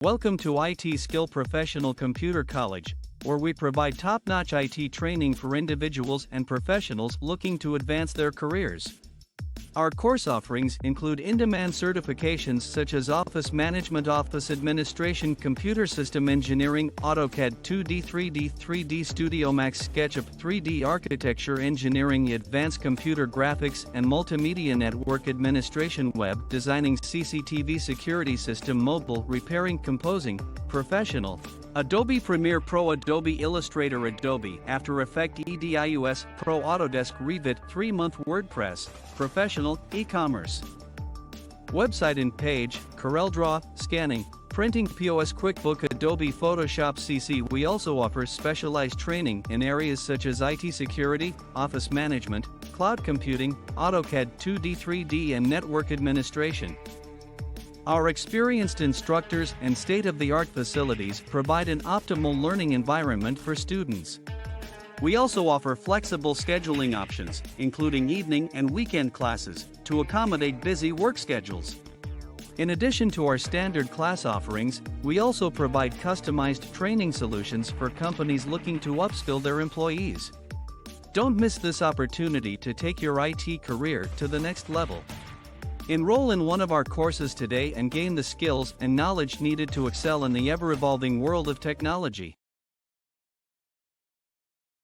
Welcome to IT Skill Professional Computer College, where we provide top-notch IT training for individuals and professionals looking to advance their careers. Our course offerings include in-demand certifications such as Office Management, Office Administration, Computer System Engineering, AutoCAD 2D, 3D, 3D Studio Max, SketchUp, 3D Architecture Engineering, Advanced Computer Graphics and Multimedia, Network Administration, Web Designing, CCTV Security System, Mobile, Repairing, Composing, Professional, Adobe Premiere Pro, Adobe Illustrator, Adobe After Effects, EDIUS Pro, Autodesk Revit, 3-month WordPress, Professional, E-commerce, Website and Page, CorelDraw, Scanning, Printing, POS Quick Book, Adobe Photoshop CC. We also offer specialized training in areas such as IT security, office management, cloud computing, AutoCAD 2D, 3D and network administration. Our experienced instructors and state-of-the-art facilities provide an optimal learning environment for students. We also offer flexible scheduling options, including evening and weekend classes, to accommodate busy work schedules. In addition to our standard class offerings, we also provide customized training solutions for companies looking to upskill their employees. Don't miss this opportunity to take your IT career to the next level. Enroll in one of our courses today and gain the skills and knowledge needed to excel in the ever-evolving world of technology.